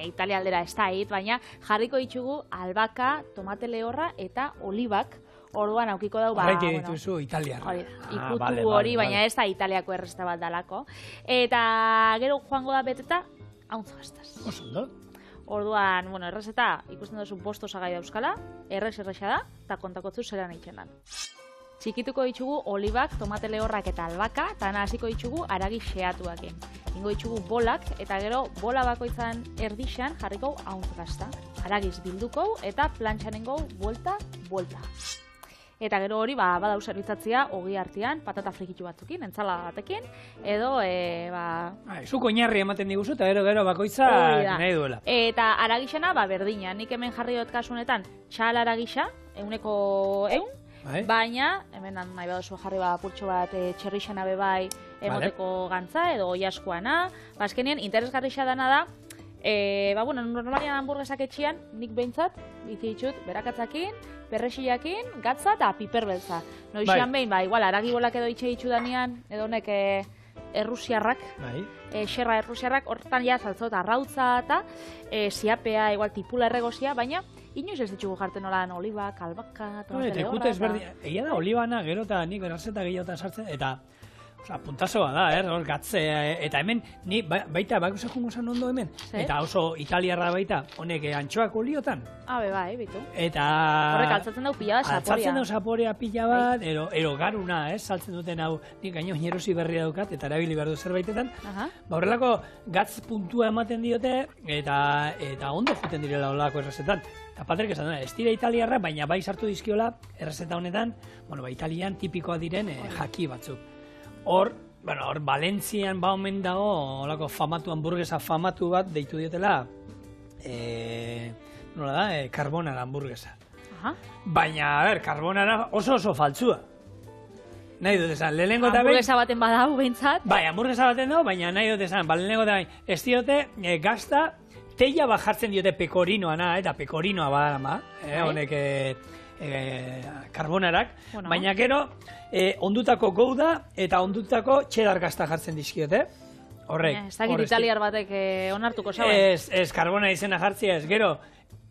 Italia aldera ez da hit, baina jarriko ditugu albaka, tomate lehorra eta olibak. Orduan aukiko dau,
Horretik dituzu Italiarra.
Ikutu hori, baina ez da Italiako errezeta bat dalako. Eta gero joango da beteta, hauntza gaztaz.
Oso, no?
Orduan, bueno, errezeta ikusten duzu bosto sagai dauzkala, erresa da, eta kontakotzu zelan egiten dan. Txikituko ditugu olibak, tomate lehorrak eta albaka, eta hasiko ditugu aragi xeatuakin. Ingo ditugu bolak, eta gero bola bakoitzan erdixan jarriko hauntz gazta. Aragiz bilduko eta plantxanengo buelta. Eta gero hori badau zerbitzatzea ogi artean, patata frikitu batzukin, entzala batekin, edo
zuko oinarri ematen diguzu eta gero bakoitza nahi duela.
Eta aragixana berdina, nik hemen jarri dut kasunetan txal aragisa, 100 baina, hemen nahi badozu jarri purtxo bat txerrixana bebai emoteko gantza edo oiaskoana. Azkenean, interesgarrixa dana da, normalian hamburguesak etxian, nik behintzat, bizi ditut, berakatzakin, perrexiakin, gatza eta piperbeltza. Noixian behin, igual, aragibolak edo itxe ditu danean, edo honek errusiarrak, xerra errusiarrak, hortan ja saltzot arrautza eta ziapea, igual, tipula erregozia, baina inoiz ez ditugu jarten nolan olibak, albaka, tomate lehorra.
Egia da olibana, gero eta nik berazeta gehiagotan sartzen, eta Osa, puntazoa da, hor gatze, eta hemen, ni baita, bakusak jungo zan ondo hemen, eta oso italiarra baita, honek antxoak oliotan.
Bai, bitu.
Eta...
Horrek altzatzen dau pila bat, saporea.
Altzatzen dau saporea pila bat, ero garuna, saltzen duten hau, nik gaino jerosi berria daukat, eta erabili behar du zerbaitetan. Horrelako gatz puntua ematen diote, eta ondo juten direla horrelako errezetan. Eta Patrik esan da, ez dira italiarra, baina bai sartu dizkiola errezeta honetan, Italian tipikoa diren jaki batzuk. Hor, Valentzian omen dago, holako famatu, hamburguesa famatu bat deitu diotela, nola da, carbonara hamburguesa. Baina, carbonara oso faltsua. Nahi dut esan, lehenengo eta behin...
Hamburguesa baten badau, behintzat?
Bai, hamburguesa baten dago, baina nahi dut esan, lehenengo eta behin, ez diote, gazta, teia bat jartzen diote pekorinoana, eta pekorinoa badama, honek karbonarak, baina gero, ondutako gouda eta ondutako txedar gazta jartzen dizkiote. Horrek.
Ez dakit italiar batek onartuko zauen.
Ez, karbona izena jartzia ez. Gero,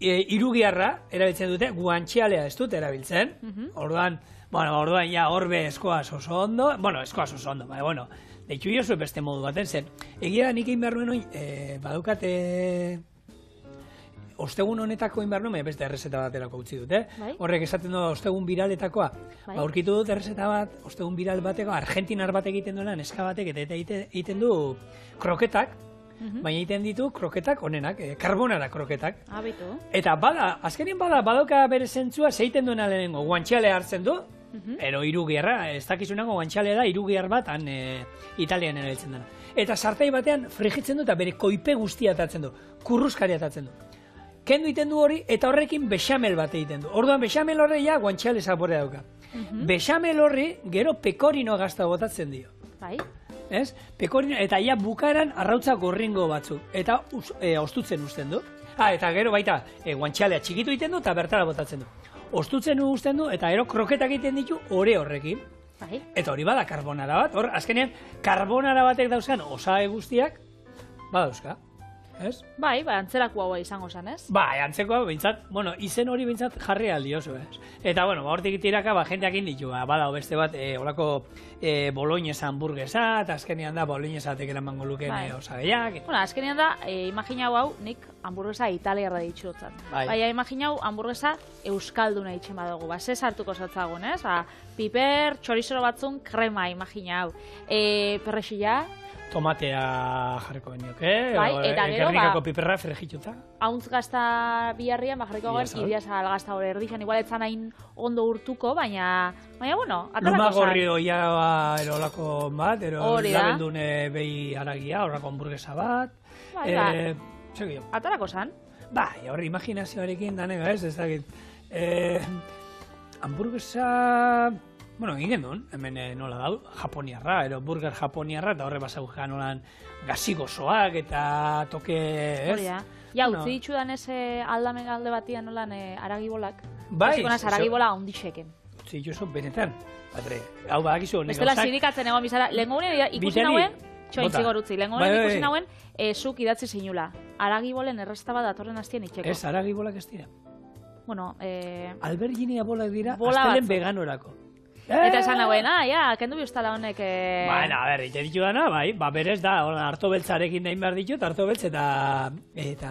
irugiarra erabiltzen dute, guantxialea ez dute erabiltzen. Orduan, ja horbe eskoaz oso ondo, eskoaz oso ondo, deitu jozu beste modu baten zen. Egia nik egin behar nuen, badaukat, ostegun honetako egin behar nuen, beste errezeta baterako utzi dut, Horrek esaten du ostegun biraletakoa. Aurkitu dut errezeta bat, ostegun biral bateko, argentinar bat egiten duela, neska batek, eta egiten du kroketak, baina egiten ditu kroketak onenak, karbonara kroketak. Eta azkenien badauka bere zentzua, zeiten duena lehenengo, guantxale hartzen du, ero irugiarra, ez dakizunako guantxale da, irugiar bat, Italian erabiltzen dena. Eta sartai batean frigitzen du eta bere koipe guztia atatzen du, kurruskari atatzen du. Kendu egiten du hori, eta horrekin bexamel bat egiten du. Orduan, bexamel horre ja guantxale zaporea dauka. Bexamel horri, gero pekorino gazta botatzen dio. Ez? Pekorino, eta ja bukaeran arrautza gorringo batzuk. Eta ostutzen uzten du. Eta gero baita, guantxalea txikitu egiten du, eta bertara botatzen du. Ostutzen uzten du, eta gero kroketak egiten ditu, horrekin. Eta hori bada karbonara bat. Hor, azkenean, karbonara batek dauzkan osagai guztiak, badauzka.
Bai, antzerako hau izango zen, ez?
Bai, antzeko hau, bintzat, izen hori bintzat jarri aldi oso, ez? Eta, hortik tiraka, jenteak inditu, bada, beste bat, holako boloñesa hamburguesa, eta azkenean da, boloñesa batek eramango lukeen osagaiak.
Azkenean da, imaginau hau, nik hamburguesa italiarra ditxutzen. Baina, imaginau hamburguesa euskalduna itxen badugu, ze sartuko zatzagun, ez? Piper, txorizoro batzun, krema, imaginau. Perrexila,
tomatea jarriko benioke,
eta gero,
gernikako piperra frejituta.
Hauntz gazta biharrian, jarriko guen, idiazal gazta hori erdixan, igual etzan hain ondo urtuko, baina, atarako zan.
Luma gorri oia erolako bat, labendune behi haragia, horrako hamburguesa bat.
Atarako zan.
Bai, horri imaginazioarekin danega ez dakit. Hamburguesa... egin genuen, hemen nola dau, japoniarra, burger japoniarra, eta horre basauka nolan gazigozoak eta toke, ez?
Ja, utzi ditxudan ez aldamen alde batian nolan aragibolak.
Bai.
Zikonaz aragibola ondixeken.
Utzi ditxuzu, benetan. Patre, hau badakizu,
ez dela sirikatzen egon bizara. Lehenko gunean ikusi nauen, txointzi gorutzi, lehenko gunean ikusi nauen, zuk idatzi zinula. Aragibolen errezta bat datorren hastien itxeko.
Ez, aragibolak ez dira.
Alberginia
bolak dira, aztelen veganorako.
Eta esan nagoen, kendu biustala honek...
Baina, ite ditu dana, bai, berez da, harto beltzarekin nahin behar ditut, harto beltz eta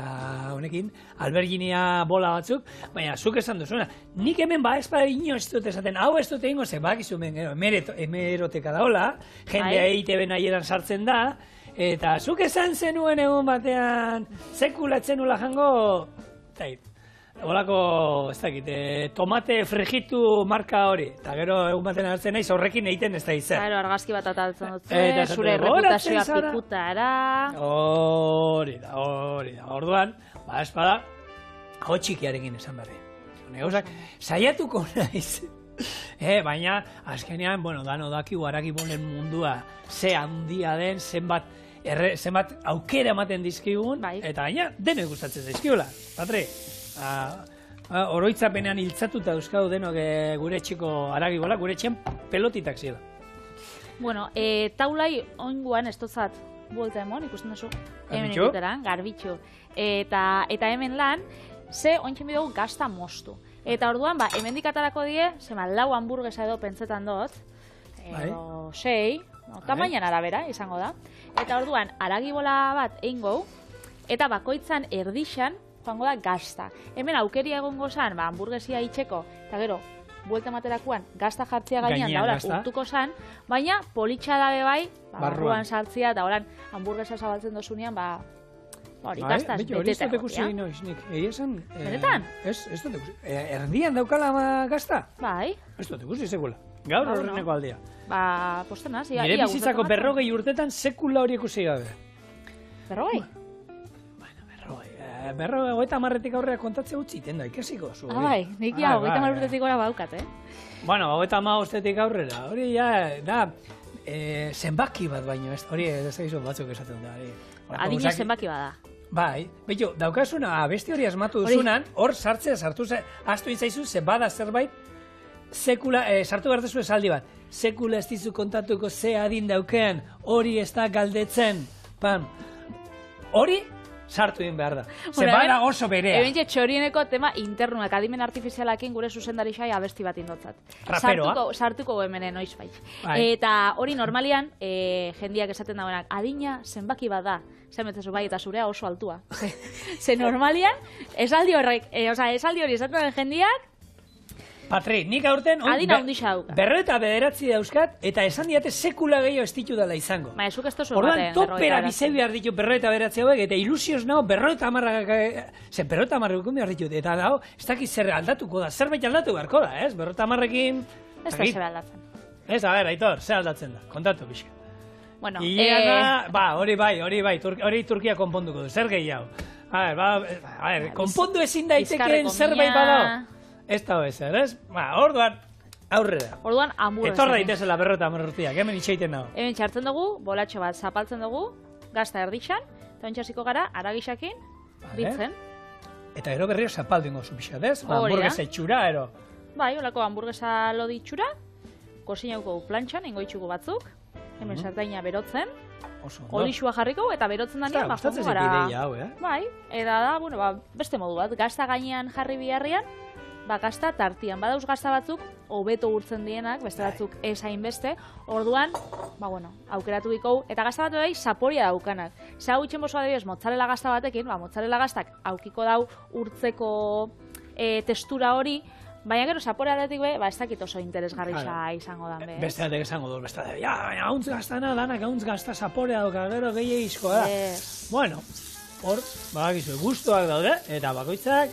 honekin, alberginia bola batzuk, baina, zuk esan duzuna, nik hemen espada ino ez dut esaten, hau ez dut egingo, ze bakizu hemeroteka daola, jendea EITB nahieran sartzen da, eta zuk esan zenuen egun batean, sekulatzen nula jango, Olako, ez dakit, tomate frigitu marka hori, eta gero egun baten hartzen naiz horrekin egiten ez da izan.
Claro, argazki bat ataltzen dut, zure reputazioa pikutara.
Hori da. Orduan, espada, hau txikiarekin esan berri. Gauzak, saiatuko naiz. Baina, azkenean, dano dakigu aragibolen mundua, ze handia den, zenbat aukera ematen dizkigun, eta gaina, denok gustatzen dizkiola, Patri. Oroitzapenean hiltzatuta euskadu denok gure txiko aragibola, gure txen pelotitak zila.
Taulai oinguan ez dozat buelta emon, ikusten duzu, hemen ikuteran, garbitxu. Eta hemen lan, ze ointxen bidugu gazta mostu. Eta orduan, hemen dikatarako die, lau hamburguesa edo pentsetan dut, edo 6, Tamainan arabera izango da. Eta orduan, aragibola bat eingo, eta bakoitzan erdixan joango da gazta. Hemen aukeria egongo zan, hamburguesia itxeko, eta gero, buelta materakoan gazta jartzea gainean, da horan urtuko zan, baina politxa dabe bai, barruan sartzea, eta horan hamburguesa zabaltzen dozunean, hori, gaztaz beteta.
Hori ez dut ikusi inoiz, nik. Esan...
Benetan?
Ez dut ikusi. Erdian daukala gazta?
Bai.
Ez dut ikusi, sekula. Gaur horreneko aldea.
Postenaz.
Nire bizitzako 40 urtetan sekula hori ikusi gabe.
40?
Bueno, 50 aurrera kontatzea utzi iten da, ikasiko zu.
Bai, nik ja, 50 urtetik gora baukat,
Bueno, 50 aurrera, hori ja, da, zenbaki bat baino, hori ez egizun batzuk esaten da.
Adine zenbaki bada.
Bai, behitu, daukazuna, beste hori asmatu duzunan, hor sartu intzaizu, ze bada zerbait, sekula, sartu gartezu esaldi bat, sekula ez dizu kontatuko ze adin daukean, hori ez da galdetzen, hori sartu egin behar da. Ze bada oso berea.
Ebentxe txorieneko tema internuak, adimen artifizialakin gure zuzendari xai abesti bat indotzat.
Raperoa.
Sartuko emenen noiz bai. Eta hori normalian, jendiak esaten dauenak, adina zenbaki bat da. Zemetzezu bai eta zurea oso altua. Ze normalian, esaldi hori esaten den jendiak,
Patri, nik aurten...
Adina hundixa dauka.
59 dauzkat, eta esan diate sekula gehiago ez ditu dela izango.
Zuk ez tozu
orduan topera bize behar ditu 59 hauek, eta ilusioz nago 50 zen 50 ikun behar ditut, eta dago, ez dakit zer aldatuko da, zerbait aldatu beharko da, ez? 50ekin...
Ez da zer aldatzen.
Ez, a ber, Aitor, zer aldatzen da, kontatu pixka.
Bueno,
hori bai, Turkia konponduko du, zer gehiago. A ber, konpondu ezin daitekeen zerbait badao. Ez da ezer, ez? Orduan, aurrera.
Orduan, hamburguesa.
Etorra daitezela 50 urteak, hemen itxaiten nago.
Hemen txartzen dugu, bolatxo bat zapaltzen dugu, gazta erdixan, eta ontxasiko gara, aragixakin, bitzen.
Eta ero berriro zapaldu ingo zu pixat, ez? Hamburguesa itxura, ero.
Bai, holako hamburguesa lodi itxura, kosinauko plantxan, ingo itxuko batzuk, hemen sartaina berotzen, olixua jarriko, eta berotzen danean,
gustatzen zait ideia hau,
Bai, eta da, beste modu bat, gazta gainean jarri biharrian, gazta tartian, badauz gazta batzuk, hobeto urtzen dienak, beste batzuk ez hainbeste, orduan, aukeratu dikou, eta gazta bat bai, zaporia daukanak. Zer hau itxen bozo adibidez, mozzarella gazta batekin, mozzarella gaztak aukiko dau urtzeko testura hori, baina gero zaporea aldetik ez dakit oso interesgarria izango dan be.
Beste aldetik izango du, beste aldetik, baina hauntz gaztana, danak hauntz gazta zaporea dauka, gero gehiagizkoa da. Bueno, hor, badakizu, gustuak daude, eta bakoitzak,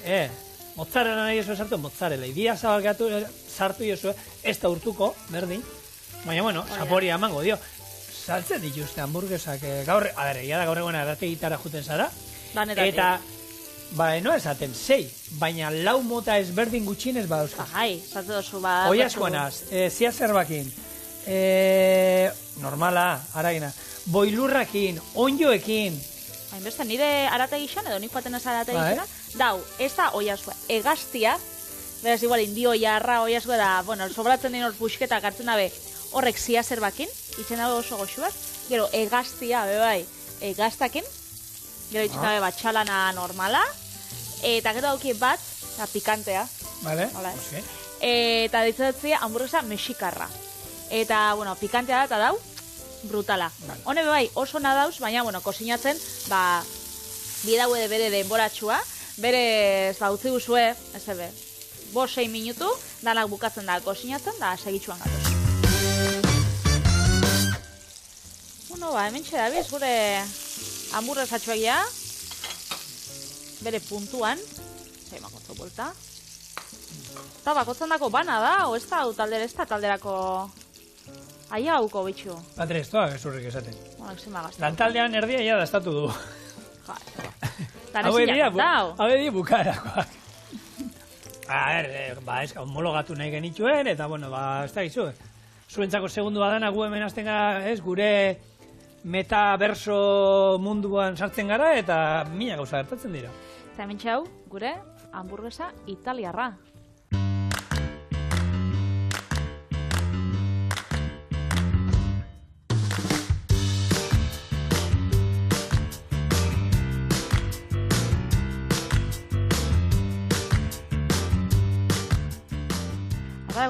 mozzarella nahi esue sartu, mozzarella. Idia zabalkatu sartu esue, ez da urtuko, berdin. Baina, zaporia emango dio. Saltzen dituzte hamburguesak gaur, gaur egoena erategitara juten zara. Eta, no esaten, 6, baina 4 mota ezberdin gutxinez badauzka.
Zate dozu
Oiazkoanaz, zia zerbakin, normala, aragina, boilurrakin, onjoekin,
hainbeste, nire arategixan, edo nik joaten ez arategixan, dau, ez da oiazkoa, egaztia, beraz, igual, indio jarra oiazkoa da, sobratzen den hor puxketak hartzen dabe, horrek zia zerbakin, itzen dabe oso goxuaz, gero, egaztia, bai, egaztakin, gero itzen dabe batxalana normala, eta gero dauki bat, pikantea, eta ditzatzea hamburguesa mexikarra, eta, pikantea da, eta dau, brutala. Hone bai, oso nadauz, baina, kosinatzen, bidaue bere denboratxua, berez, utzi guzue, ez ebe, 5-6 minutu, danak bukatzen da kosinatzen, da segitxuan gatoz. Hemen txedabiz, gure hamburguesatxoegia, bere puntuan, makotzo bolta, eta bakotzen dako bana da, o ez da, talderako... Aia hauko bitxu.
Patri, ez doa gezurrik esaten. Lantaldean erdia ja daztatu du. Hau edia bukarakoak. Homologatu nahi genituen, eta, ez da gizu. Zuentzako segundu badana gu hemen azten gara, gure metaverso munduan sartzen gara, eta mila gauza gertatzen dira.
Eta hemen txau, gure hamburguesa italiarra.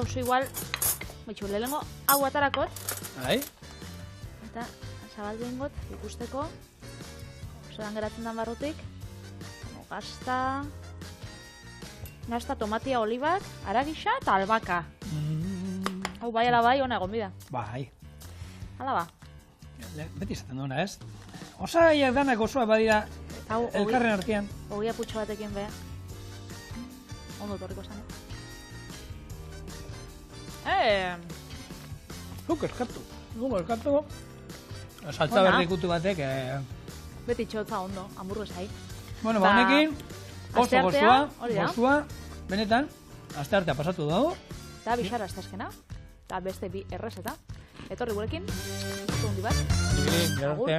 Oso igual, lehenengo hau atarakot. Eta zabaldu ingot, ikusteko. Zeran geratzen dan barrutik. Gazta, tomatia, olibak, aragisa eta albaka. Hau bai ala bai, hona egon bida.
Bai.
Hala ba.
Beti izaten duena, ez? Osagaiak danak osoa badira elkarren artean.
Ogia putxo batekin be. Ondo torriko zan.
Zuk eskatu. Saltza berdikutu batek.
Beti txotza ondo, hamburgo esai.
Bueno, ba honekin, oso gozua, benetan, asteartea pasatu dago.
Eta bixara asteazkena, eta beste bi errezeta. Etorri gurekin, zundi bat.
Agur.